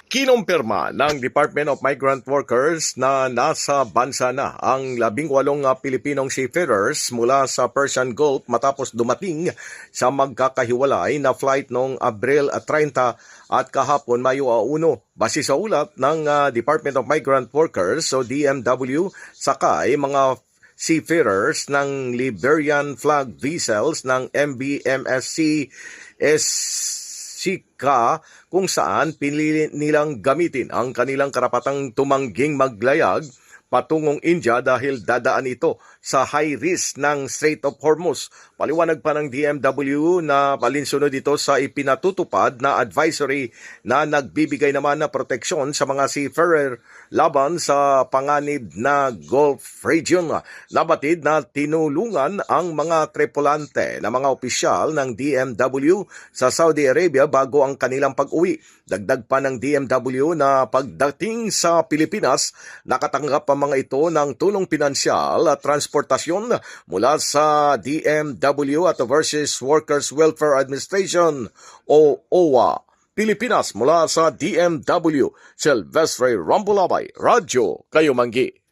Kinumpirma ng Department of Migrant Workers na nasa bansa na ang 18 Pilipinong seafarers mula sa Persian Gulf matapos dumating sa magkakahiwalay na flight noong Abril 30 at kahapon Mayo 1. Base sa ulat ng Department of Migrant Workers o DMW, sakay mga seafarers ng Liberian flag vessels ng MBMSC Sika kung saan pinili nilang gamitin ang kanilang karapatang tumangging maglayag patungong India dahil dadaan ito sa high risk ng Strait of Hormuz. Paliwanag pa ng DMW na palinsunod ito sa ipinatutupad na advisory na nagbibigay naman na proteksyon sa mga seafarer laban sa panganib na Gulf region. Nabatid na tinulungan ang mga tripulante na mga opisyal ng DMW sa Saudi Arabia bago ang kanilang pag-uwi. Dagdag pa ng DMW na pagdating sa Pilipinas, nakatanggap ang mga ito ng tulong pinansyal at transportasyon mula sa DMW at Overseas Workers Welfare Administration o OWA. Pilipinas mula sa DMW, Silvestre Rambulabay, Radyo Kayo Manggi.